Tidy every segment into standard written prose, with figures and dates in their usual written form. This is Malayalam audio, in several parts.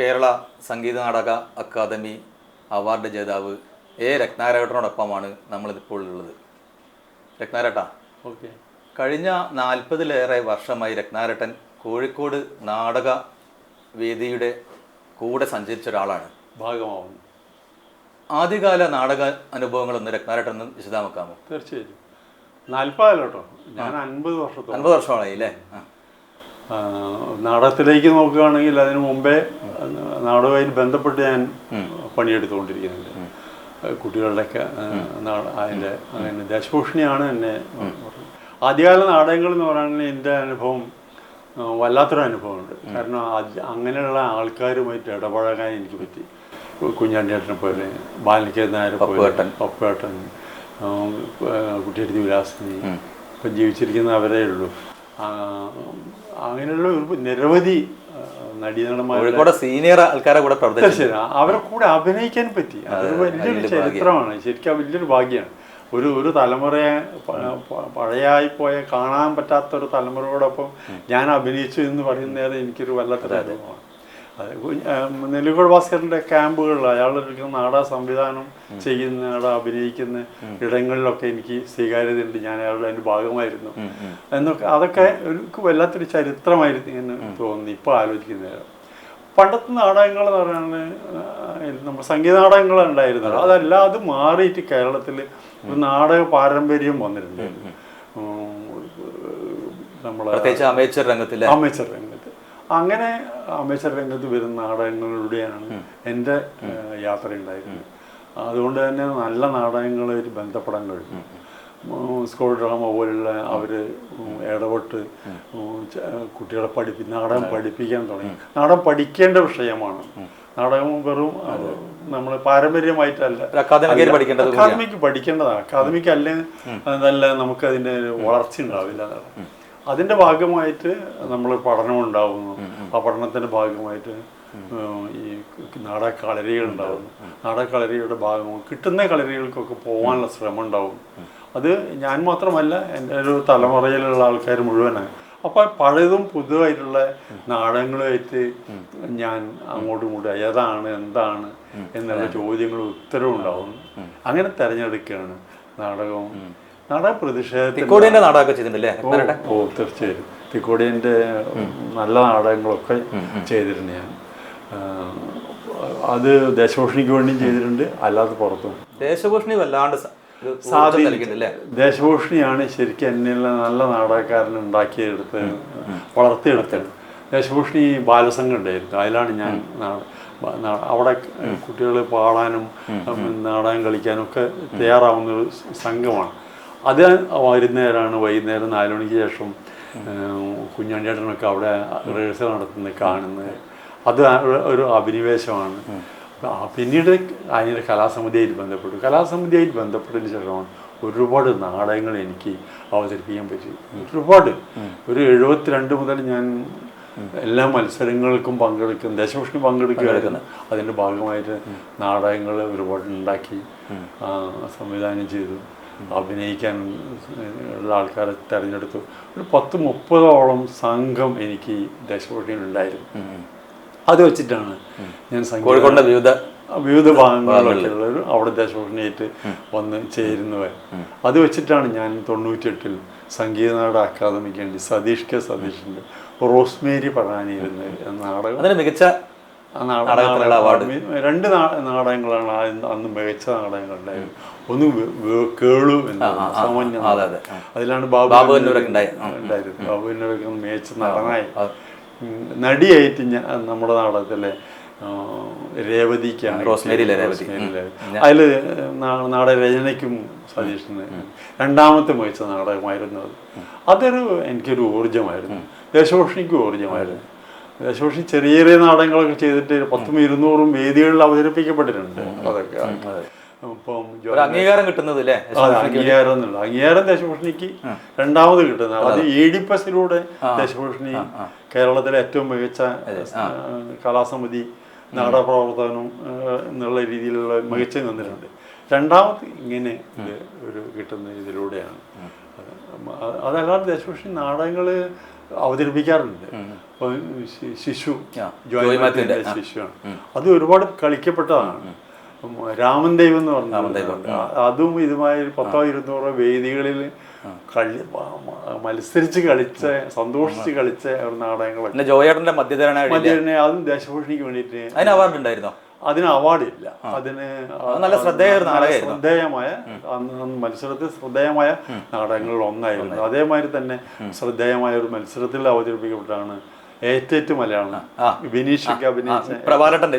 കേരള സംഗീത നാടക അക്കാദമി അവാർഡ് ജേതാവ് രത്നാകരേട്ടനോടൊപ്പമാണ് നമ്മളിപ്പോൾ ഉള്ളത്. രത്നാകരേട്ടാ, ഓക്കെ. കഴിഞ്ഞ 40-ലേറെ വർഷമായി രത്നാകരേട്ടൻ കോഴിക്കോട് നാടക വേദിയുടെ കൂടെ സഞ്ചരിച്ച ഒരാളാണ്. ഭാഗമാവുന്നു. ആദ്യകാല നാടക അനുഭവങ്ങളൊന്ന് രത്നാകരേട്ടൻ ഒന്ന് വിശദമാക്കാമോ? തീർച്ചയായും. 40 കേട്ടോ, ഞാൻ 50 വർഷത്തോളം. 50 വർഷമായി അല്ലേ? നാടകത്തിലേക്ക് നോക്കുകയാണെങ്കിൽ അതിനു മുമ്പേ നാടകവുമായി ബന്ധപ്പെട്ട് ഞാൻ പണിയെടുത്തുകൊണ്ടിരിക്കുന്നുണ്ട്. കുട്ടികളുടെയൊക്കെ അതിൻ്റെ അങ്ങനെ ദേശഭൂഷണിയാണ് എന്നെ. ആദ്യകാല നാടകങ്ങൾ എന്ന് പറയുന്നത് എൻ്റെ അനുഭവം വല്ലാത്തൊരു അനുഭവമുണ്ട്. കാരണം അങ്ങനെയുള്ള ആൾക്കാരുമായിട്ട് ഇടപഴകാൻ എനിക്ക് പറ്റി. കുഞ്ഞാണ്ടിയേട്ടനെ പോലെ, ബാലകേന്ദ്രൻ നായരെ പോലെ, പപ്പേട്ടൻ, കുട്ടിയെടുത്തി വിലാസിനി, ഇപ്പം ജീവിച്ചിരിക്കുന്ന അവരേ ഉള്ളൂ. അങ്ങനെയുള്ള ഒരു നിരവധി നടീനടന്മാരുടെ സീനിയർ ആൾക്കാരെ കൂടെ അവരെ കൂടെ അഭിനയിക്കാൻ പറ്റി. അതൊരു വലിയൊരു ചരിത്രമാണ്. ശരിക്കും വലിയൊരു ഭാഗ്യമാണ്. ഒരു തലമുറയെ പഴയായിപ്പോയ കാണാൻ പറ്റാത്തൊരു തലമുറയോടൊപ്പം ഞാൻ അഭിനയിച്ചു എന്ന് പറയുന്നത് എനിക്കൊരു വല്ലാത്തൊരു അനുഭവമാണ്. നെല്ലിക്കോട് ഭാസ്കരൻ്റെ ക്യാമ്പുകളിൽ അയാളൊരു നാടക സംവിധാനം ചെയ്യുന്ന, അഭിനയിക്കുന്ന ഇടങ്ങളിലൊക്കെ എനിക്ക് സ്വീകാര്യതയുണ്ട്. ഞാൻ അയാളുടെ അതിൻ്റെ ഭാഗമായിരുന്നു എന്നൊക്കെ. അതൊക്കെ എനിക്ക് വല്ലാത്തൊരു ചരിത്രമായിരുന്നു എന്ന് തോന്നുന്നു ഇപ്പോൾ ആലോചിക്കുന്നത്. പണ്ടത്തെ നാടകങ്ങൾ എന്ന് പറഞ്ഞാൽ നമ്മൾ സംഗീത നാടകങ്ങൾ ഉണ്ടായിരുന്നത്, അതെല്ലാം അത് മാറിയിട്ട് കേരളത്തിൽ ഒരു നാടക പാരമ്പര്യം വന്നിട്ടുണ്ട്. നമ്മളെ അമേച്ചർ രംഗത്ത് അങ്ങനെ അമേച്ചർ രംഗത്ത് വരുന്ന നാടകങ്ങളിലൂടെയാണ് എൻ്റെ യാത്ര ഉണ്ടായിരുന്നത്. അതുകൊണ്ട് തന്നെ നല്ല നാടകങ്ങളായിട്ട് ബന്ധപ്പെടാൻ കഴിഞ്ഞു. സ്കൂൾ ഡ്രാമ പോലുള്ള അവർ ഇടപെട്ട് കുട്ടികളെ നാടകം പഠിപ്പിക്കാൻ തുടങ്ങി. നാടകം പഠിക്കേണ്ട വിഷയമാണ്. നാടകം വെറും നമ്മൾ പാരമ്പര്യമായിട്ടല്ല, അക്കാദമിക്ക് പഠിക്കേണ്ടതാണ്. അക്കാദമിക്ക് അല്ല നമുക്കതിൻ്റെ വളർച്ച ഉണ്ടാവില്ല. അതിൻ്റെ ഭാഗമായിട്ട് നമ്മൾ പഠനം ഉണ്ടാവുന്നു. ആ പഠനത്തിൻ്റെ ഭാഗമായിട്ട് ഈ നാടക കളരികൾ ഉണ്ടാവുന്നു. നാടക കളരിയുടെ ഭാഗമായി കിട്ടുന്ന കളരികൾക്കൊക്കെ പോകാനുള്ള ശ്രമം ഉണ്ടാവും. അത് ഞാൻ മാത്രമല്ല, എൻ്റെ ഒരു തലമുറയിലുള്ള ആൾക്കാർ മുഴുവനാണ്. അപ്പോൾ പഴയതും പുതുതായിട്ടുള്ള നാടകങ്ങളുമായിട്ട് ഞാൻ അങ്ങോട്ടും ഇങ്ങോട്ടും ഏതാണ് എന്താണ് എന്നുള്ള ചോദ്യങ്ങളും ഉത്തരവും ഉണ്ടാവുന്നു. അങ്ങനെ തിരഞ്ഞെടുക്കുകയാണ് നാടകം. നാടക പ്രതിഷേധത്തിന്റെ നാടകമൊക്കെ ചെയ്തിട്ടുണ്ടല്ലേ? തീർച്ചയായും തിക്കോടിയൻ്റെ നല്ല നാടകങ്ങളൊക്കെ ചെയ്തിട്ടുണ്ട് ഞാൻ. അത് ദേശഭൂഷണിക്ക് വേണ്ടിയും ചെയ്തിട്ടുണ്ട്, അല്ലാതെ പുറത്തും. ദേശഭൂഷണി വല്ലാണ്ട് ദേശഭൂഷണിയാണ് ശരിക്കും എന്നുള്ള നല്ല നാടകക്കാരനെ ഉണ്ടാക്കിയെടുത്ത് വളർത്തിയെടുത്തത്. ദേശഭൂഷണി ബാലസംഘം ഉണ്ടായിരുന്നു. അതിലാണ് ഞാൻ അവിടെ കുട്ടികൾ പാടാനും നാടകം കളിക്കാനും ഒക്കെ തയ്യാറാവുന്നൊരു സംഘമാണ്. അത് വൈകുന്നേരം 4 മണിക്ക് ശേഷം കുഞ്ഞാണ്ടിയേട്ടനൊക്കെ അവിടെ റിഹേഴ്സൽ നടത്തുന്നത് കാണുന്നത്. അത് ഒരു അഭിനിവേശമാണ്. പിന്നീട് അതിൻ്റെ കലാസമിതിയായിട്ട് ബന്ധപ്പെട്ടതിന് ശേഷമാണ് ഒരുപാട് നാടകങ്ങൾ എനിക്ക് അവതരിപ്പിക്കാൻ പറ്റി. ഒരു 72 മുതൽ ഞാൻ എല്ലാ മത്സരങ്ങൾക്കും പങ്കെടുക്കും, ദേശഭൂഷണി പങ്കെടുക്കുകയായിരുന്നു. അതിൻ്റെ ഭാഗമായിട്ട് നാടകങ്ങൾ ഒരുപാട് ഉണ്ടാക്കി സംവിധാനം ചെയ്തു. അഭിനയിക്കാൻ ഉള്ള ആൾക്കാരെ തിരഞ്ഞെടുത്തു. ഒരു 10-30ഓളം സംഘം എനിക്ക് ദേശഭൂഷണിയിലുണ്ടായിരുന്നു. അത് വെച്ചിട്ടാണ് ഞാൻ കോഴിക്കോടിന്റെ വിവിധ ഭാഗങ്ങളിലൊക്കെ ഉള്ളൊരു അവിടെ ദേശഭൂഷണിയായിട്ട് വന്ന് ചേരുന്നത്. അത് വെച്ചിട്ടാണ് ഞാൻ 98-ൽ സംഗീത നാടക അക്കാദമിക്ക് വേണ്ടി സതീഷിൻ്റെ റോസ്മേരി പറാനിയിരുന്ന നാടകം മികച്ച 2 നാടകങ്ങളാണ് അന്ന് മികച്ച നാടകങ്ങളുണ്ടായിരുന്നു. ഒന്ന് കേളു എന്ന സാമാന്യ, അതിലാണ് ബാബുവിനൊക്കെ ഉണ്ടായിരുന്നു. ബാബുവിനൊക്കെ മികച്ച നടനായി. നടിയായിട്ട് നമ്മുടെ നാടകത്തിലെ രേവതിക്കാണ്, അതിൽ നാടകരചനയ്ക്കും സതീഷിന് 2ാമത്തെ മികച്ച നാടകമായിരുന്നു അത്. അതൊരു എനിക്കൊരു ഊർജ്ജമായിരുന്നു. ദേശഭൂഷണിക്കും ഊർജ്ജമായിരുന്നു. ദേശഭൂഷണി ചെറിയ ചെറിയ നാടകങ്ങളൊക്കെ ചെയ്തിട്ട് 100-200 വേദികളിൽ അവതരിപ്പിക്കപ്പെട്ടിട്ടുണ്ട്. അതൊക്കെ ഇപ്പം അംഗീകാരം കിട്ടുന്നത് അംഗീകാരം ദേശഭൂഷണിക്ക് 2ാമത് കിട്ടുന്നത്. അത് EDPSലൂടെ ദേശഭൂഷണി കേരളത്തിലെ ഏറ്റവും മികച്ച കലാസമിതി നാടക പ്രവർത്തനം എന്നുള്ള രീതിയിലുള്ള മികച്ച തന്നിട്ടുണ്ട്. 2ാമത് ഇങ്ങനെ ഒരു കിട്ടുന്ന ഇതിലൂടെയാണ്. അതല്ലാതെ ദേശഭൂഷണി നാടകങ്ങൾ അവതരിപ്പിക്കാറുണ്ട്. ഇപ്പൊ ശിശു ജോയ് മാത്യുവിന്റെ ശിശുവാണ്. അത് ഒരുപാട് കളിക്കപ്പെട്ടതാണ്. രാമൻ ദൈവം എന്ന് പറഞ്ഞിട്ടുണ്ട്. അതും ഇതുമായി 100-200 വേദികളിൽ മത്സരിച്ച് കളിച്ച സന്തോഷിച്ച് കളിച്ച ഒരു നാടകങ്ങളൊക്കെ. ജോയേട്ടന്റെ മധ്യധരണ അതും ദേശഭൂഷണിക്ക് വേണ്ടിയിട്ട്. അതിന് അവാർഡ് ഉണ്ടായിരുന്നോ? അതിന് അവാർഡില്ല. അതിന് നല്ല ശ്രദ്ധേയമായ മത്സരത്തിൽ ശ്രദ്ധേയമായ നാടകങ്ങളിൽ ഒന്നായിരുന്നു. അതേമാതിരി തന്നെ ശ്രദ്ധേയമായ ഒരു മത്സരത്തിൽ അവതരിപ്പിക്കപ്പെട്ടാണ് ഏറ്റേറ്റ് മലയാളം വിനീഷൊക്കെ അഭിനയിച്ച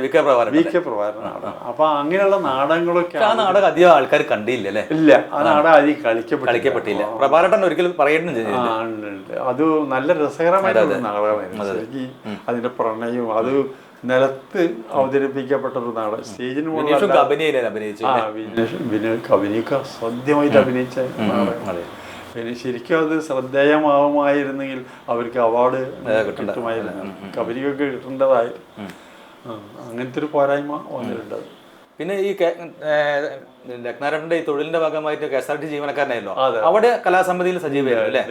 വി കെ പ്രഭാകരൻ നാടകം. അപ്പൊ അങ്ങനെയുള്ള നാടകങ്ങളൊക്കെ ആ നാടകം അധികം ആൾക്കാർ കണ്ടില്ല. ഇല്ല, ആ നാടകം അധികം കളിക്കപ്പെട്ടില്ല. പ്രഭാകരൻ ഒരിക്കലും പറയുന്നുണ്ട്. അത് നല്ല രസകരമായ ഒരു നാടകമായിരുന്നു. ശരിക്കും അതിന്റെ പ്രണയവും അത് നിലത്ത് അവതരിപ്പിക്കപ്പെട്ട ഒരു നാടകം. സ്റ്റേജിന് അഭിനയിക്കുക സദ്യമായിട്ട് അഭിനയിച്ച നാടകം. പിന്നെ ശരിക്കും അത് ശ്രദ്ധേയമാവുമായിരുന്നെങ്കിൽ അവർക്ക് അവാർഡ് കിട്ടുമായിരുന്നു. കബനിക്കൊക്കെ കിട്ടേണ്ടതായിരുന്നു. അങ്ങനത്തെ ഒരു പോരായ്മ വന്നിട്ടുണ്ട്. പിന്നെ ഈ രത്നാരന്റെ ഈ തൊഴിലിന്റെ ഭാഗമായിട്ട് KSRTC ജീവനക്കാരനായല്ലോ, അവിടെ കലാസമിതിയിൽ സജീവമായിരുന്നു അല്ലേ?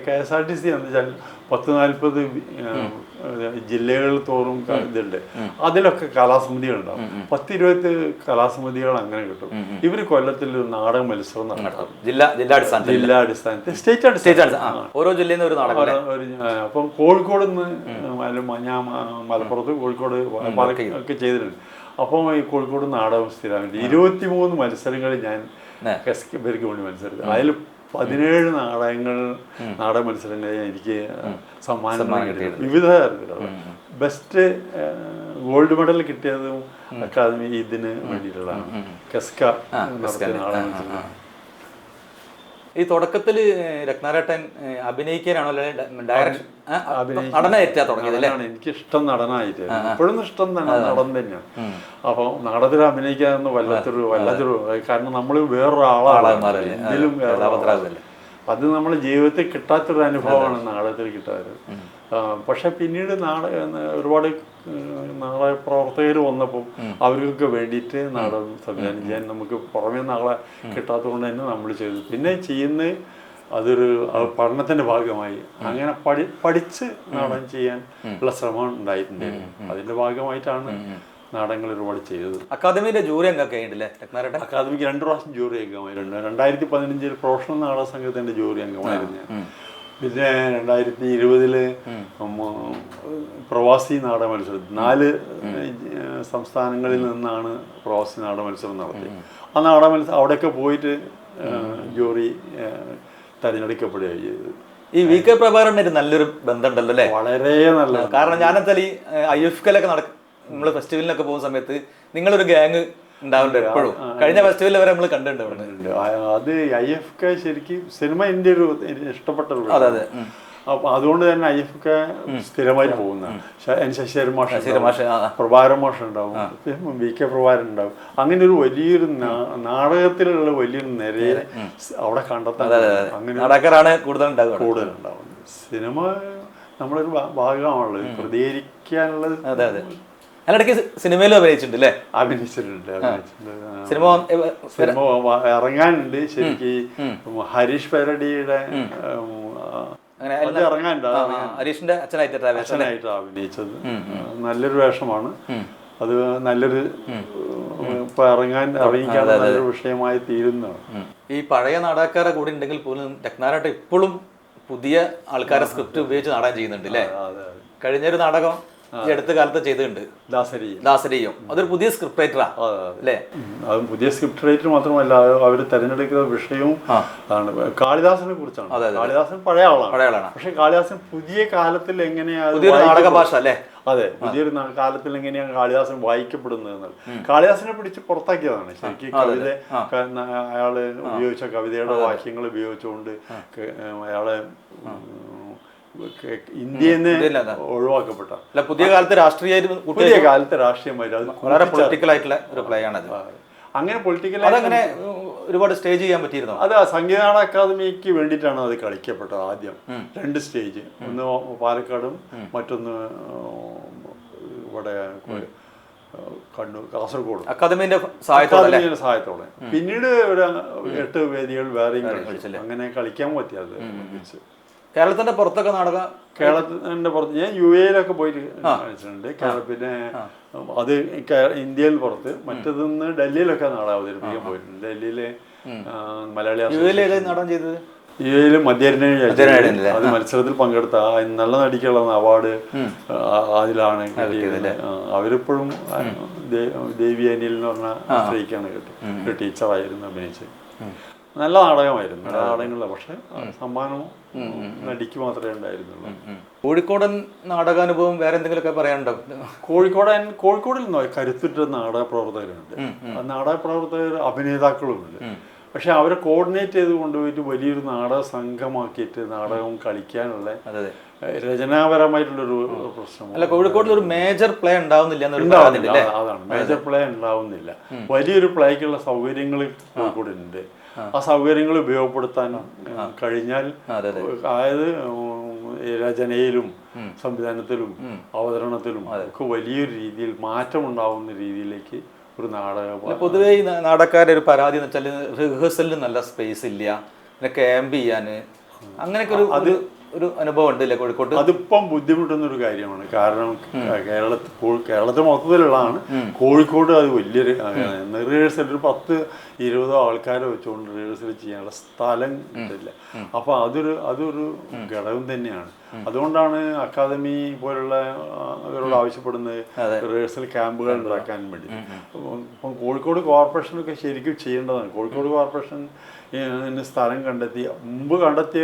KSRTC എന്ന് വെച്ചാൽ 40-40 ജില്ലകളിൽ തോറും ഇതുണ്ട്. അതിലൊക്കെ കലാസമിതികളുണ്ടാവും. 10-20 കലാസമിതികൾ അങ്ങനെ കിട്ടും. ഇവര് കൊല്ലത്തിൽ ഒരു നാടക മത്സരം നടത്തും. ജില്ലാടിസ്ഥാനത്തിൽ സ്റ്റേറ്റ് അടിസ്ഥാനത്തിൽ ഓരോ ജില്ലയിൽ നിന്ന് ഒരു നാടകം. അപ്പം കോഴിക്കോട് നിന്ന് ഞാൻ മലപ്പുറത്ത് കോഴിക്കോട് ഒക്കെ ചെയ്തിട്ടുണ്ട്. അപ്പം ഈ കോഴിക്കോട് നാടകം സ്ഥിരമായിട്ട് 23 മത്സരങ്ങളിൽ ഞാൻ ഇവർക്ക് വേണ്ടി മത്സരിച്ചു. അതിൽ 17 നാടക മത്സരങ്ങളിൽ എനിക്ക് സമ്മാനം കിട്ടിയിട്ടുണ്ട്. വിവിധ തരത്തിലുള്ള ബെസ്റ്റ് ഗോൾഡ് മെഡൽ കിട്ടിയതും അക്കാദമി ഇതിന് വേണ്ടിയിട്ടുള്ളതാണ്. കെസ്ക നാടക മത്സരം. ഈ തുടക്കത്തിൽ രത്നാരേട്ടൻ അഭിനയിക്കാനാണോ ഡയറക്ഷൻ നടനായിട്ടാ തുടങ്ങിയത് അല്ലേ? എനിക്കിഷ്ടം നടനായിട്ട് ഇപ്പോഴും ഇഷ്ടം തന്നെ നടൻ തന്നെയാണ്. അപ്പൊ നാടകത്തിൽ അഭിനയിക്കാന്ന് വല്ലാത്തൊരു കാരണം നമ്മൾ വേറൊരാളാണ്. ഇതിലും അത് നമ്മുടെ ജീവിതത്തിൽ കിട്ടാത്തൊരു അനുഭവമാണ് നാടകത്തിൽ കിട്ടാറ്. പക്ഷെ പിന്നീട് ഒരുപാട് നാടക പ്രവർത്തകർ വന്നപ്പോൾ അവർക്കൊക്കെ വേണ്ടിയിട്ട് നാടകം സംവിധാനം ചെയ്യാൻ നമുക്ക് പുറമേ നാളെ കിട്ടാത്തത് കൊണ്ട് തന്നെ നമ്മൾ ചെയ്തു. പിന്നെ ചെയ്യുന്ന അതൊരു പഠനത്തിന്റെ ഭാഗമായി അങ്ങനെ പഠിച്ച് നാടകം ചെയ്യാൻ ഉള്ള ശ്രമം ഉണ്ടായിട്ടുണ്ടായിരുന്നു. അതിന്റെ ഭാഗമായിട്ടാണ് നാടകങ്ങൾ ഒരുപാട് ചെയ്തത്. അക്കാദമിയുടെ ജൂറി അംഗമൊക്കെ ഉണ്ടല്ലേ? അക്കാദമിക്ക് 2 പ്രാവശ്യം ജൂറി അംഗമായിട്ടുണ്ട്. 2015 പ്രൊഫഷണൽ നാടക സംഘത്തിന്റെ ജൂറി അംഗമായിരുന്നു ഞാൻ. പിന്നെ 2020 പ്രവാസി നാടക മത്സരം 4 സംസ്ഥാനങ്ങളിൽ നിന്നാണ് പ്രവാസി നാടക മത്സരം നടത്തി. ആ നാടക മത്സരം അവിടെയൊക്കെ പോയിട്ട് ജൂറി തിരഞ്ഞെടുക്കപ്പെടുകയാണ് ചെയ്തത്. ഈ വി കെ പ്രഭാകരനായിട്ട് നല്ലൊരു ബന്ധമുണ്ടല്ലോ അല്ലേ? വളരെ നല്ല. കാരണം ഞാനെന്തായാലും ഈ IFKലൊക്കെ നമ്മള് ഫെസ്റ്റിവലിനൊക്കെ പോകുന്ന സമയത്ത് നിങ്ങളൊരു ഗ്യാങ് ഉണ്ടാവുന്നുണ്ട് എപ്പോഴും. കഴിഞ്ഞ ഫെസ്റ്റിവലിൽ വരെ നമ്മൾ കണ്ടിട്ടുണ്ട്. അത് IFK ശരിക്കും സിനിമ എൻ്റെ ഒരു ഇഷ്ടപ്പെട്ട ഒരു. അപ്പൊ അതുകൊണ്ട് തന്നെ IFK സ്ഥിരമായിട്ട് പോകുന്ന ശശിധരൻ മാഷ്, പ്രഭാകരൻ മാഷ് ഉണ്ടാവും, VK പ്രഭാകരൻ ഉണ്ടാവും. അങ്ങനെ ഒരു വലിയൊരു നാടകത്തിലുള്ള വലിയൊരു നിരയെ അവിടെ കണ്ടെത്താൻ അങ്ങനെ കൂടുതലുണ്ടാവും. സിനിമ നമ്മളൊരു ഭാഗമാണല്ലോ പ്രതികരിക്കാനുള്ളത്. അതിനിടയ്ക്ക് സിനിമയിലും അഭിനയിച്ചിട്ടുണ്ട് അല്ലേ? അഭിനയിച്ചിട്ടുണ്ട്. സിനിമ ഇറങ്ങാനുണ്ട്. ശരിക്കും ഹരീഷ് പരടിയുടെ ഇറങ്ങാനുണ്ട്. ഹരീഷിന്റെ അച്ഛനായിട്ട് അഭിനയിച്ചത് നല്ലൊരു വേഷമാണ്. അത് നല്ലൊരു ഇപ്പൊ അഭിനയിക്കാൻ നല്ലൊരു വിഷയമായി തീരുന്നതാണ്. ഈ പഴയ നാടകക്കാരെ കൂടി ഉണ്ടെങ്കിൽ പോലും രത്നാരേട്ടൻ ഇപ്പോഴും പുതിയ ആൾക്കാരെ സ്ക്രിപ്റ്റ് ഉപയോഗിച്ച് നാടകം ചെയ്യുന്നുണ്ട് അല്ലേ? കഴിഞ്ഞൊരു നാടകം ഈ അടുത്ത കാലത്ത് ചെയ്തിട്ടുണ്ട്, ദാസരിയും. അതൊരു പുതിയ സ്ക്രിപ്റ്റ് റൈറ്ററാ അല്ലേ? അത് പുതിയ സ്ക്രിപ്റ്റ് റൈറ്റർ മാത്രമല്ല, അവർ തെരഞ്ഞെടുക്കുന്ന വിഷയവും ആണ്. കാളിദാസനെ കുറിച്ചാണ്. കാളിദാസൻ പഴയ ആളാണ്. പക്ഷെ കാളിദാസൻ പുതിയ കാലത്തിൽ എങ്ങനെയാണ് നാടക ഭാഷ അല്ലേ? അതെ, പുതിയൊരു കാലത്തിൽ എങ്ങനെയാണ് കാളിദാസൻ വായിക്കപ്പെടുന്നത്. കാളിദാസനെ പിടിച്ച് പുറത്താക്കിയതാണ് ശരിക്കും. കവിത അയാള് ഉപയോഗിച്ച കവിതയുടെ വാക്യങ്ങൾ ഉപയോഗിച്ചുകൊണ്ട് അയാളെ ഇന്ത്യന്ന് ഒഴിവാക്കപ്പെട്ട പുതിയ കാലത്ത് രാഷ്ട്രീയമായിട്ട് അത് വളരെ പൊളിറ്റിക്കൽ ആയിട്ടുള്ള ഒരു പ്ലേ ആണ്. അങ്ങനെ പൊളിറ്റിക്കൽ അതങ്ങനെ ഒരുപാട് സ്റ്റേജ് ചെയ്യാൻ പറ്റിയിരുന്നു. അത് സംഗീത നാടക അക്കാദമിക്ക് വേണ്ടിയിട്ടാണ് അത് കളിക്കപ്പെട്ടത്. ആദ്യം 2 സ്റ്റേജ്, ഒന്ന് പാലക്കാടും മറ്റൊന്ന് ഇവിടെ കണ്ണൂർ കാസർഗോഡ് അക്കാദമിന്റെ സഹായത്തോടെ. പിന്നീട് ഒരു 8 വേദികൾ വേറെയും അങ്ങനെ കളിക്കാൻ പറ്റിയത്. കേരളത്തിന്റെ പുറത്തൊക്കെ നാടകം? കേരളത്തിന്റെ പുറത്ത് ഞാൻ UAE പോയിട്ട് കളിച്ചിട്ടുണ്ട്. പിന്നെ അത് ഇന്ത്യയിൽ പുറത്ത്, മറ്റേതൊന്ന് ഡൽഹിയിലൊക്കെ നാടകം അവതരിപ്പിക്കാൻ പോയിട്ടുണ്ട്. ഡൽഹിയിലെ മലയാളി നാടകം ചെയ്തത് UAE അത് മത്സരത്തിൽ പങ്കെടുത്ത നല്ല നടിക്കുള്ള അവാർഡ് അതിലാണ് കിട്ടിയത്. അവരിപ്പോഴും ദേവി അനിൽ എന്ന് പറഞ്ഞ സ്ത്രീക്കാണ് കിട്ടിയത്. ടീച്ചറായിരുന്നു അഭിനയിച്ചത്. നല്ല നാടകമായിരുന്നു. നല്ല നാടകങ്ങളില്ല, പക്ഷെ സമ്മാനം നടിക്ക് മാത്രമേ ഉണ്ടായിരുന്നുള്ളൂ. കോഴിക്കോടൻ നാടകാനുഭവം വേറെ എന്തെങ്കിലുമൊക്കെ പറയാനുണ്ടോ? കോഴിക്കോടിൽ കരുത്തുറ്റ നാടക പ്രവർത്തകരുണ്ട്. നാടക പ്രവർത്തകർ അഭിനേതാക്കളുമുണ്ട്. പക്ഷെ അവരെ കോർഡിനേറ്റ് ചെയ്ത് കൊണ്ടുപോയിട്ട് വലിയൊരു നാടക സംഘമാക്കിയിട്ട് നാടകം കളിക്കാനുള്ള രചനാപരമായിട്ടുള്ളൊരു പ്രശ്നം. അല്ല, കോഴിക്കോടിൽ ഒരു മേജർ പ്ലേ ഉണ്ടാവുന്നില്ല. അതാണ്, മേജർ പ്ലേ ഉണ്ടാവുന്നില്ല. വലിയൊരു പ്ലേക്കുള്ള സൗകര്യങ്ങൾ കോഴിക്കോടുണ്ട്. ആ സൗകര്യങ്ങൾ ഉപയോഗപ്പെടുത്താൻ കഴിഞ്ഞാൽ, അതായത് രചനയിലും സംവിധാനത്തിലും അവതരണത്തിലും ഒക്കെ വലിയൊരു രീതിയിൽ മാറ്റം ഉണ്ടാവുന്ന രീതിയിലേക്ക് ഒരു നാടകം. പൊതുവേ ഈ നാടകക്കാരുടെ ഒരു പരാതി എന്ന് വെച്ചാൽ റിഹേഴ്സലിന് നല്ല സ്പേസ് ഇല്ല, പിന്നെ ക്യാമ്പ് ചെയ്യാൻ, അങ്ങനെയൊക്കെ ഒരു അനുഭവം ഉണ്ടല്ലേ കോഴിക്കോട്ട്? അതിപ്പം ബുദ്ധിമുട്ടുന്ന ഒരു കാര്യമാണ്. കാരണം കേരളത്തിൽ മൊത്തത്തിലുള്ളതാണ്. കോഴിക്കോട് അത് വലിയൊരു റിഹേഴ്സൽ ഒരു 10-20 ആൾക്കാരെ വെച്ചുകൊണ്ട് റിഹേഴ്സൽ ചെയ്യാനുള്ള സ്ഥലം ഇല്ല. അപ്പൊ അതൊരു ഘടകം തന്നെയാണ്. അതുകൊണ്ടാണ് അക്കാദമി പോലുള്ള അവരോട് ആവശ്യപ്പെടുന്നത് റിഹേഴ്സൽ ക്യാമ്പുകൾ ഉണ്ടാക്കാൻ വേണ്ടി. ഇപ്പം കോഴിക്കോട് കോർപ്പറേഷനൊക്കെ ശരിക്കും ചെയ്യേണ്ടതാണ്. കോഴിക്കോട് കോർപ്പറേഷൻ സ്ഥലം കണ്ടെത്തി, മുമ്പ് കണ്ടെത്തിയ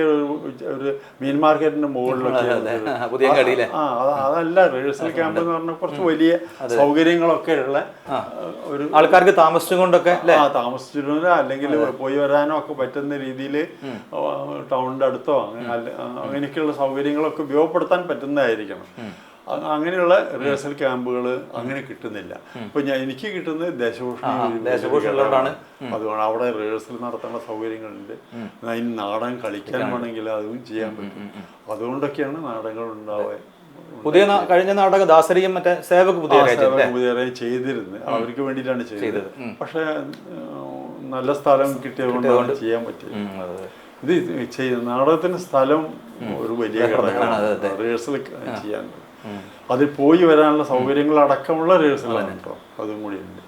ഒരു മീൻ മാർക്കറ്റിന്റെ മുകളിലൊക്കെ അതല്ല റിഹേഴ്സൽ ക്യാമ്പ് എന്ന് പറഞ്ഞാൽ കുറച്ച് വലിയ സൗകര്യങ്ങളൊക്കെ ഉള്ള ഒരു ആൾക്കാർക്ക് താമസിച്ചുകൊണ്ടൊക്കെ താമസിച്ചിരുന്നോ അല്ലെങ്കിൽ പോയി വരാനോ ഒക്കെ പറ്റുന്ന രീതിയിൽ ടൗണിന്റെ അടുത്തോ അങ്ങനെയൊക്കെയുള്ള സൗകര്യങ്ങളൊക്കെ ഉപയോഗപ്പെടുത്താൻ പറ്റുന്നതായിരിക്കണം. അങ്ങനെയുള്ള റിഹേഴ്സൽ ക്യാമ്പുകൾ അങ്ങനെ കിട്ടുന്നില്ല. ഇപ്പൊ എനിക്ക് കിട്ടുന്നത് ദേശഭൂഷണിലാണ്. അതുകൊണ്ട് അവിടെ റിഹേഴ്സൽ നടത്താനുള്ള സൗകര്യങ്ങളുണ്ട്. നാടകം കളിക്കാൻ വേണമെങ്കിൽ അതും ചെയ്യാൻ പറ്റും. അതുകൊണ്ടൊക്കെയാണ് നാടകങ്ങൾ ഉണ്ടാവുക. പുതിയ കഴിഞ്ഞ നാടകം ദാസരിയും മറ്റേ സേവക് പുതിയ ചെയ്തിരുന്നത് അവർക്ക് വേണ്ടിയിട്ടാണ് ചെയ്തത്. പക്ഷെ നല്ല സ്ഥലം കിട്ടിയതുകൊണ്ട് ചെയ്യാൻ പറ്റില്ല. ഇത് നാടകത്തിന് സ്ഥലം ഒരു വലിയ ഘടകമാണ്. റിഹേഴ്സൽ ചെയ്യാൻ അതിൽ പോയി വരാനുള്ള സൗകര്യങ്ങൾ അടക്കമുള്ള റിഹേഴ്സലാണ് കേട്ടോ. അതും കൂടി ഉണ്ട്.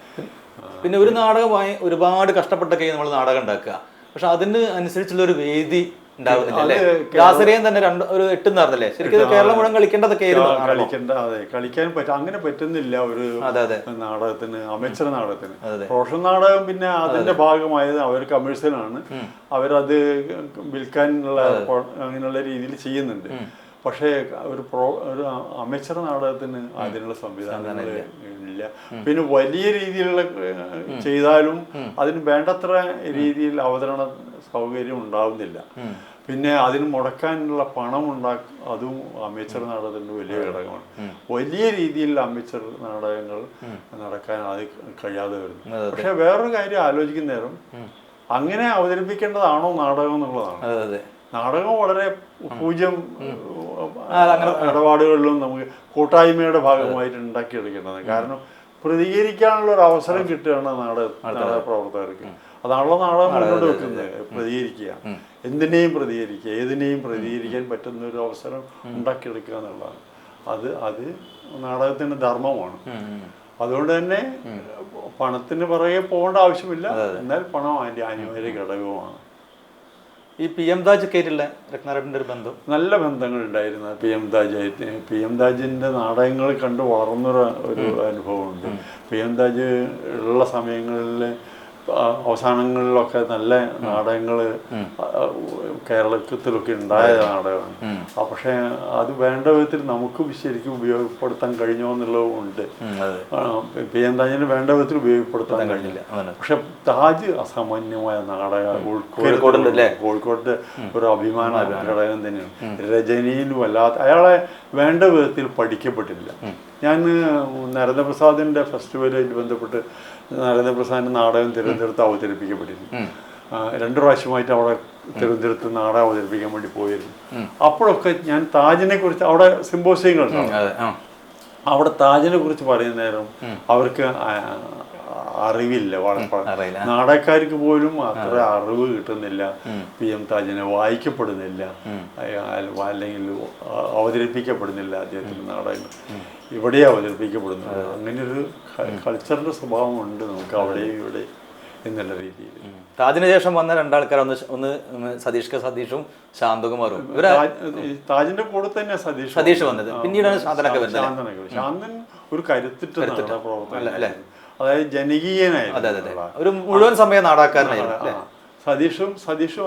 പിന്നെ ഒരു നാടകമായി ഒരുപാട് കഷ്ടപ്പെട്ടൊക്കെ നമ്മൾ നാടകം ഉണ്ടാക്കുക, പക്ഷെ അതിന് അനുസരിച്ചുള്ള ഒരു വേദി ഉണ്ടാവുന്നില്ല. ദാസരിയും തന്നെ ഒരു 8 നടന്നല്ലേ ശരിക്കും കേരളം മുഴുവൻ കളിക്കേണ്ടതൊക്കെ കളിക്കാൻ പറ്റും. അങ്ങനെ പറ്റുന്നില്ല ഒരു നാടകത്തിന്, അമേച്ചർ നാടകത്തിന്. പ്രൊഫഷണൽ നാടകം പിന്നെ അതിന്റെ ഭാഗമായത് അവർ കമേഴ്സ്യലാണ്. അവരത് വിൽക്കാനുള്ള അങ്ങനെയുള്ള രീതിയിൽ ചെയ്യുന്നുണ്ട്. പക്ഷേ ഒരു അമേച്ചർ നാടകത്തിന് അതിനുള്ള സംവിധാനങ്ങൾ ഇല്ല. പിന്നെ വലിയ രീതിയിലുള്ള ചെയ്താലും അതിന് വേണ്ടത്ര രീതിയിൽ അവതരണ സൗകര്യം ഉണ്ടാവുന്നില്ല. പിന്നെ അതിന് മുടക്കാനുള്ള പണം അതും അമേച്ചർ നാടകത്തിൻ്റെ വലിയ ഘടകമാണ്. വലിയ രീതിയിൽ അമേച്ചർ നാടകങ്ങൾ നടക്കാൻ അത് കഴിയാതെ വരുന്നു. പക്ഷെ വേറൊരു കാര്യം ആലോചിക്കുന്ന നേരം അങ്ങനെ അവതരിപ്പിക്കേണ്ടതാണോ നാടകം എന്നുള്ളതാണ്. നാടകം വളരെ പൂജ്യം ഇടപാടുകളിലും നമുക്ക് കൂട്ടായ്മയുടെ ഭാഗമായിട്ട് ഉണ്ടാക്കിയെടുക്കേണ്ടത്. കാരണം പ്രതികരിക്കാനുള്ള ഒരു അവസരം കിട്ടുകയാണ് നാടക പ്രവർത്തകർക്ക്. അതാണല്ലോ നാടകം മുന്നോട്ട് വെക്കുന്നത്. പ്രതികരിക്കുക, എന്തിനേയും പ്രതികരിക്കുക, ഏതിനേയും പ്രതികരിക്കാൻ പറ്റുന്ന ഒരു അവസരം ഉണ്ടാക്കിയെടുക്കുക എന്നുള്ളതാണ്. അത് നാടകത്തിന്റെ ധർമ്മമാണ്. അതുകൊണ്ട് തന്നെ പണത്തിന് പുറകെ പോകേണ്ട ആവശ്യമില്ല. എന്നാൽ പണം അതിൻ്റെ അനിവാര്യ ഘടകവുമാണ്. ഈ PM താജ് കേട്ടില്ല രത്നാകരന്റെ ഒരു ബന്ധം? നല്ല ബന്ധങ്ങൾ ഉണ്ടായിരുന്നു PM താജിന്റെ നാടകങ്ങൾ കണ്ട് വളർന്നൊരു അനുഭവമുണ്ട്. PM താജ് ഉള്ള സമയങ്ങളിൽ അവസാനങ്ങളിലൊക്കെ നല്ല നാടകങ്ങൾ കേരളത്തിലൊക്കെ ഉണ്ടായ നാടകമാണ്. പക്ഷെ അത് വേണ്ട വിധത്തിൽ നമുക്ക് ശരിക്കും ഉപയോഗപ്പെടുത്താൻ കഴിഞ്ഞോ എന്നുള്ളതുണ്ട്. PM താജിന് വേണ്ട വിധത്തിൽ ഉപയോഗപ്പെടുത്താൻ കഴിഞ്ഞില്ല. പക്ഷെ താജ് അസാമാന്യമായ കോഴിക്കോടിന്റെ ഒരു അഭിമാന ഘടകം തന്നെയാണ്. രചനയിലും അല്ലാത്ത അയാളെ വേണ്ട വിധത്തിൽ പഠിക്കപ്പെട്ടില്ല. ഞാൻ നരേന്ദ്രപ്രസാദിന്റെ ഫെസ്റ്റിവലുമായിട്ട് ബന്ധപ്പെട്ട് നരേന്ദ്രപ്രസാദിന്റെ നാടകം തിരുവനന്തപുരത്ത് അവതരിപ്പിക്കപ്പെട്ടിരുന്നു. 2 പ്രാവശ്യമായിട്ട് അവിടെ തിരുവനന്തപുരത്ത് നാടകം അവതരിപ്പിക്കാൻ വേണ്ടി പോയിരുന്നു. അപ്പോഴൊക്കെ ഞാൻ താജിനെ കുറിച്ച് അവിടെ സിമ്പോസിയങ്ങളുണ്ടാവും. അവിടെ താജിനെ കുറിച്ച് പറയുന്ന നേരം അവർക്ക് അറിവില്ല. നാടകക്കാർക്ക് പോലും അത്ര അറിവ് കിട്ടുന്നില്ല. PM താജിനെ വായിക്കപ്പെടുന്നില്ല, അല്ലെങ്കിൽ അവതരിപ്പിക്കപ്പെടുന്നില്ല അദ്ദേഹത്തിൻ്റെ നാടകങ്ങൾ. ഇവിടെ അവതരിപ്പിക്കപ്പെടുന്നത് അങ്ങനെയൊരു കൾച്ചറിൻ്റെ സ്വഭാവം ഉണ്ട് നമുക്ക് അവിടെയും ഇവിടെ എന്നുള്ള രീതിയിൽ. താജിന് ശേഷം വന്ന രണ്ടാൾക്കാർ ഒന്ന് സതീഷും ശാന്തകുമാറും. താജിന്റെ കൂടെ തന്നെ സതീഷ് വന്നത്, പിന്നീടാണ് ശാന്തനൊക്കെ വരുന്നത്. ശാന്തൻ ഒരു കരുത്തിട്ട പ്രവർത്തനം, അതായത് ജനകീയനായിരുന്നു, ഒരു മുഴുവൻ സമയ നാടകക്കാരനായിരുന്നു. സതീഷും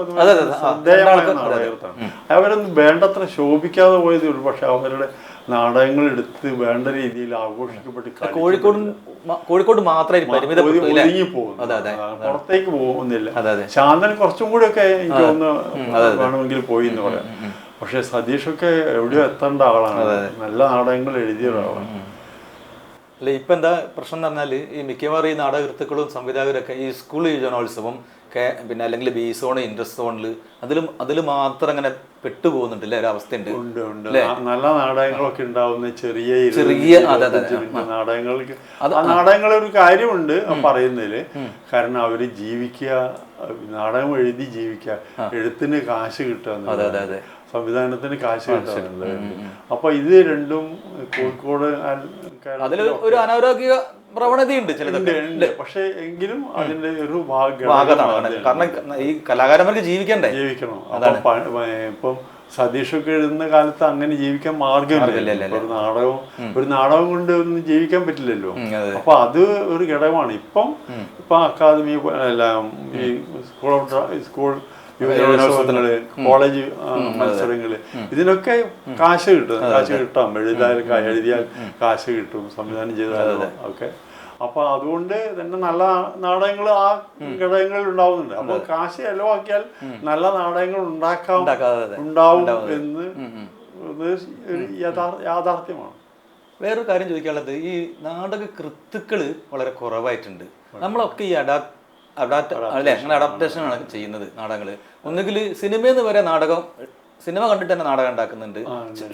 അതുപോലെ ശ്രദ്ധേയമായ നാടകത്താണ്. അവരൊന്നും വേണ്ടത്ര ശോഭിക്കാതെ പോയത് ഒരു പക്ഷെ അവരുടെ നാടകങ്ങൾ എടുത്ത് വേണ്ട രീതിയിൽ ആഘോഷിക്കപ്പെട്ട് കോഴിക്കോട് മാത്രമേ ഒതുങ്ങി പോകുന്നു, പുറത്തേക്ക് പോകുന്നില്ല. ശാന്തൻ കുറച്ചും കൂടി ഒക്കെ എനിക്ക് തോന്നുന്നു വേണമെങ്കിൽ പോയി എന്ന് പറയാം. പക്ഷെ സതീഷൊക്കെ എവിടെയോ എത്തേണ്ട ആളാണ്, നല്ല നാടകങ്ങൾ എഴുതിയ ഒരാളാണ്. അല്ല ഇപ്പം എന്താ പ്രശ്നം എന്ന് പറഞ്ഞാൽ ഈ മിക്കവാറും ഈ നാടകകൃത്തുക്കളും സംവിധായകരൊക്കെ ഈ സ്കൂൾ യുവജനോത്സവം പിന്നെ അല്ലെങ്കിൽ ബി സോൺ ഇൻട്രസ്റ്റ് സോണിൽ അതിൽ മാത്രം അങ്ങനെ പെട്ടുപോകുന്നുണ്ട് അല്ലേ, ഒരു അവസ്ഥയുണ്ട്. നല്ല നാടകങ്ങളൊക്കെ ഉണ്ടാവുന്ന ചെറിയ നാടകങ്ങൾക്ക് നാടകങ്ങളൊരു കാര്യമുണ്ട് പറയുന്നതില്. കാരണം അവര് ജീവിക്കുക, നാടകം എഴുതി ജീവിക്കുക, എഴുത്തിന് കാശ് കിട്ടുക, സംവിധാനത്തിന് കാശ് കിട്ടാറുണ്ട്. അപ്പൊ ഇത് രണ്ടും കോഴിക്കോട് ഒരു അനാരോഗ്യ പ്രവണതയുണ്ട് ചിലതൊക്കെ, പക്ഷെ എങ്കിലും അതിന്റെ ഒരു കാരണം ഈ കലാകാരന്മാർക്ക് ജീവിക്കണം. ഇപ്പം സതീഷൊക്കെ എഴുതുന്ന കാലത്ത് അങ്ങനെ ജീവിക്കാൻ മാർഗമില്ല. ഒരു നാടകം കൊണ്ട് ഒന്നും ജീവിക്കാൻ പറ്റില്ലല്ലോ. അപ്പൊ അത് ഒരു ഘടകമാണ്. ഇപ്പൊ അക്കാദമി എല്ലാം ഈ സ്കൂൾ യുവജനോത്സവങ്ങള്, കോളേജ് മത്സരങ്ങള്, ഇതിനൊക്കെ കാശ് കിട്ടാം. എഴുതിയാൽ കാശ് കിട്ടും, സംവിധാനം ചെയ്താലും ഒക്കെ. അപ്പൊ അതുകൊണ്ട് തന്നെ നല്ല നാടകങ്ങൾ ആ ഘടകങ്ങളിൽ ഉണ്ടാവുന്നുണ്ട്. അപ്പൊ കാശ് ചെലവാക്കിയാൽ നല്ല നാടകങ്ങൾ ഉണ്ടാവും എന്ന് യാഥാർത്ഥ്യമാണ്. വേറൊരു കാര്യം ചോദിക്കാനുള്ളത്, ഈ നാടക കൃത്തുക്കള് വളരെ കുറവായിട്ടുണ്ട്. നമ്മളൊക്കെ ഈ അഡാപ്റ്റേഷൻ ആണ് ചെയ്യുന്നത് നാടകങ്ങൾ. ഒന്നുകിൽ സിനിമയെന്ന് വരെ സിനിമ കണ്ടിട്ട് തന്നെ നാടകം ഉണ്ടാക്കുന്നുണ്ട്.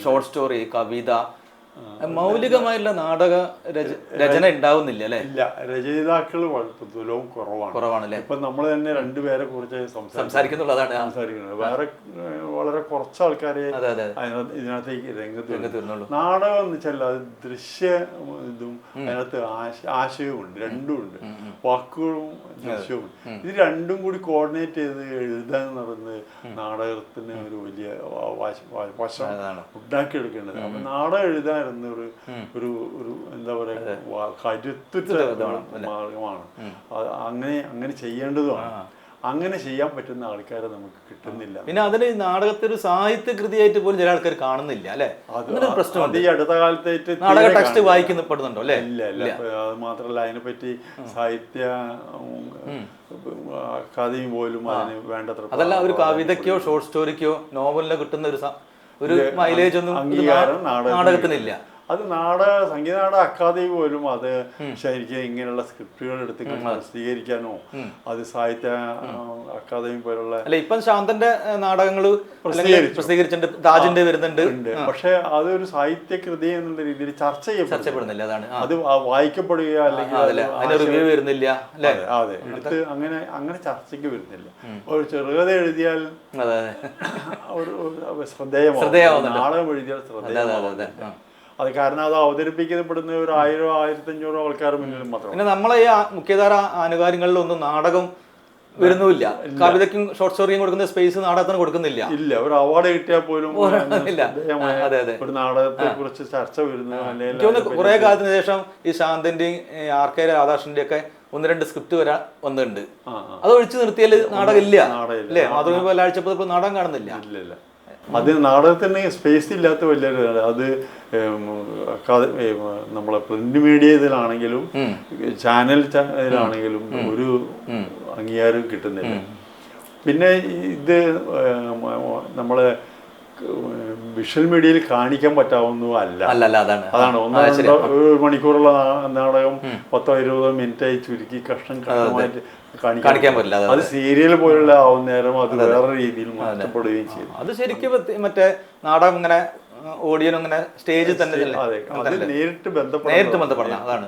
ഷോർട്ട് സ്റ്റോറി, കവിത, മൗലികമായുള്ള നാടക രചന ഉണ്ടാവുന്നില്ല അല്ലെ? ഇല്ല, രചയിതാക്കൾ കുറവാണല്ലേ. ഇപ്പൊ നമ്മൾ തന്നെ രണ്ടുപേരെ കുറിച്ച് സംസാരിക്കുന്നത്. വേറെ വളരെ കുറച്ച് ആൾക്കാരെ ഇതിനകത്തേക്ക് രംഗത്ത് വരുന്നുള്ളൂ. നാടകം എന്ന് വെച്ചാൽ അത് ദൃശ്യ ഇതും അതിനകത്ത് ആശയവും ഉണ്ട്, രണ്ടും ഉണ്ട്, വാക്കുകളും ദൃശ്യവും. ഇത് രണ്ടും കൂടി കോർഡിനേറ്റ് ചെയ്ത് എഴുതാൻ നടന്ന് നാടകത്തിന് ഒരു വലിയ വശം ഉണ്ടാക്കിയെടുക്കേണ്ടത്. അപ്പൊ നാടകം എഴുതാൻ ഒരു എന്താ പറയാ കരുത്തുറ്റ മാർഗമാണ്. അങ്ങനെ ചെയ്യേണ്ടതുമാണ്. അങ്ങനെ ചെയ്യാൻ പറ്റുന്ന ആൾക്കാരെ നമുക്ക് കിട്ടുന്നില്ല. പിന്നെ അതിന് നാടകത്തെ ഒരു സാഹിത്യ കൃതിയായിട്ട് പോലും ചില ആൾക്കാർ കാണുന്നില്ല അല്ലെ? പ്രശ്നം ഈ അടുത്ത കാലത്തായിട്ട് നാടക ടെക്സ്റ്റ് വായിക്കപ്പെടുന്നുണ്ടോ അല്ലെ? ഇല്ല. അത് മാത്രല്ല, അതിനെപ്പറ്റി സാഹിത്യ അക്കാദമി പോലും അതിന് വേണ്ടത്ര, അതല്ല ഒരു കവിതയ്ക്കോ ഷോർട്ട് സ്റ്റോറിക്കോ നോവലിനോ കിട്ടുന്ന ഒരു മൈലേജ് ഒന്നും നാടകത്തിനില്ല. അത് സംഗീത നാടക അക്കാദമി പോലും അത് ശരിക്കും ഇങ്ങനെയുള്ള സ്ക്രിപ്റ്റുകൾ എടുത്ത് പ്രസിദ്ധീകരിക്കാനോ, അത് സാഹിത്യ അക്കാദമി പോലുള്ള അല്ല ഇപ്പം ശാന്തന്റെ നാടകങ്ങൾ പ്രസിദ്ധീകരിച്ചിട്ടുണ്ട്, താജിന്റെ വരുന്നുണ്ട്. പക്ഷെ അതൊരു സാഹിത്യ കൃതി എന്നുള്ള രീതിയിൽ ചർച്ച ചെയ്യപ്പെടുന്നില്ല. അതാണ് അത് വായിക്കപ്പെടുക അല്ലെങ്കിൽ റിവ്യൂ വരുന്നില്ല. അതെ, എടുത്ത് അങ്ങനെ ചർച്ചയ്ക്ക് വരുന്നില്ല. ഒരു ചെറുകഥ എഴുതിയാൽ ശ്രദ്ധേയമാവും, നാടകം എഴുതിയാൽ ശ്രദ്ധേയമാവും. അത് കാരണം അത് അവതരിപ്പിക്കപ്പെടുന്ന ഒരു 1000-1500 ആൾക്കാർ മുന്നിൽ മാത്രം. പിന്നെ നമ്മളെ ഈ മുഖ്യധാര ആനുകാര്യങ്ങളിലൊന്നും നാടകം വരുന്നില്ല. കവിതയ്ക്കും ഷോർട്ട് സ്റ്റോറിയും കൊടുക്കുന്ന സ്പേസ് നാടകത്തിന് കൊടുക്കുന്നില്ല. ഇല്ല, ഒരു അവാർഡ് കിട്ടിയാൽ പോലും ഒരു നാടകത്തെ കുറിച്ച് ചർച്ച വരുന്നത് കുറെ കാലത്തിന് ശേഷം ഈ ശാന്തന്റെയും RK രാധാകൃഷ്ണന്റെ ഒക്കെ 1-2 സ്ക്രിപ്റ്റ് വന്നിട്ടുണ്ട്. അത് ഒഴിച്ചു നിർത്തിയാൽ നാടകം ഇല്ല അല്ലേ? മാതൃഭൂമി ഒരാഴ്ചപ്പോൾ നാടകം കാണുന്നില്ല. ഇല്ല, അത് നാടകത്തിന് സ്പേസ് ഇല്ലാത്ത വലിയൊരു, അത് നമ്മളെ പ്രിന്റ് മീഡിയയിലാണെങ്കിലും ചാനലിലാണെങ്കിലും ഒരു അംഗീകാരം കിട്ടുന്നില്ല. പിന്നെ ഇത് നമ്മളെ വിഷ്വൽ മീഡിയയിൽ കാണിക്കാൻ പറ്റാവുന്നതല്ല. അതാണ് ഒരു മണിക്കൂറുള്ള നാടകം 10-20 മിനിറ്റായി ചുരുക്കി കഷ്ടമായിട്ട് കാണിക്കാൻ പറ്റില്ല. അത് സീരിയൽ പോലുള്ള ആവുന്ന നേരം അത് വേറെ രീതിയിൽ മാറ്റപ്പെടുകയും ചെയ്യും. അത് ശരിക്കും മറ്റേ നാടകം ഇങ്ങനെ ഓഡിയൻ ഇങ്ങനെ സ്റ്റേജിൽ തന്നെ നേരിട്ട് ബന്ധപ്പെടണം. അതാണ്.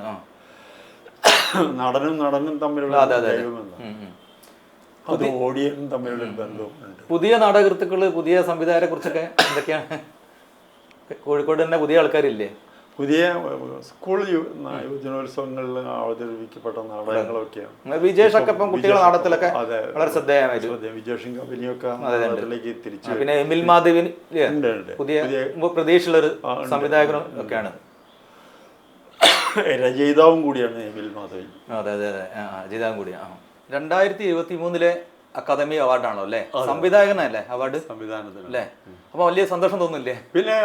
നടനും തമ്മിലുള്ള ദൈവബന്ധം, അത് ഓഡിയൻസും തമ്മിലുള്ള ബന്ധവും ഉണ്ട്. പുതിയ നാടകൃത്തുക്കള്, പുതിയ സംവിധായകരെ കുറിച്ചൊക്കെ എന്തൊക്കെയാണ്? കോഴിക്കോട് തന്നെ പുതിയ ആൾക്കാരില്ലേ? പുതിയ സ്കൂൾ യുവജനോത്സവങ്ങളിൽ അവതരിപ്പിക്കപ്പെട്ട നാടകങ്ങളൊക്കെയാണ്. വിജേഷൊക്കെ ഇപ്പം കുട്ടികളുടെ നാടകത്തിലൊക്കെ വളരെ ശ്രദ്ധേയമായിരുന്നു. വിജേഷും കമ്പനിയൊക്കെ നാടകത്തിലേക്ക് തിരിച്ചു. പിന്നെ എമിൽ മാധവൻ പുതിയ പ്രതീക്ഷയുള്ളൊരു സംവിധായകനും ഒക്കെയാണ്. രചയിതാവും കൂടിയാണ് എമിൽ മാധവൻ. അതെ അതെ അതെ, രചയിതാവും കൂടിയാണ്. 2023 അക്കാദമി അവാർഡാണോ അല്ലേ? സംവിധായകനല്ലേ അവാർഡ്? സംവിധാനത്തിന് അല്ലേ? അപ്പൊ വലിയ സന്തോഷം തോന്നില്ലേ? പിന്നെ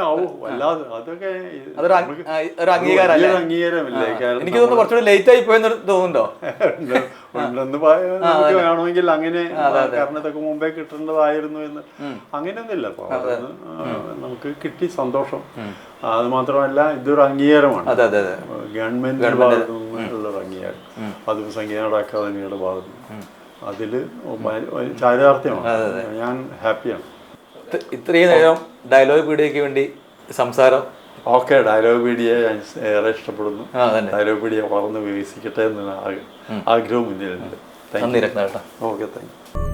അല്ലാതെ അതൊക്കെ ഒരു അംഗീകാരമല്ലേ? അംഗീകാരമല്ലേ? എനിക്ക് തോന്നുന്നു കുറച്ചുകൂടി ലേറ്റ് ആയി പോയെന്ന് തോന്നുന്നുണ്ടോ? വേണമെങ്കിൽ അങ്ങനെ, കാരണം ഇതൊക്കെ മുമ്പേ കിട്ടേണ്ടതായിരുന്നു എന്ന് അങ്ങനെയൊന്നുമില്ല. അപ്പൊ നമുക്ക് കിട്ടി, സന്തോഷം. അത് മാത്രമല്ല ഇതൊരു അംഗീകാരമാണ്, ഗവൺമെന്റിന്റെ ഭാഗത്തു നിന്നുള്ളൊരു അംഗീകാരം, അതും സംഗീത അക്കാദമിയുടെ ഭാഗത്ത്. അതില് ചാരിതാർത്ഥ്യമാണ്. ഞാൻ ഹാപ്പിയാണ്. ഇത്രയും നേരം ഡയലോഗ് പീഡിയയ്ക്ക് വേണ്ടി സംസാരം. ഓക്കെ, ഡയലോഗ് പീഡിയയെ ഞാൻ ഏറെ ഇഷ്ടപ്പെടുന്നു. ഡയലോഗ് പീഡിയ വളർന്ന് വികസിക്കട്ടെ എന്നുള്ള ആഗ്രഹം മുന്നിലുണ്ട്. നന്ദി രത്നേട്ടാ. Okay, thank you.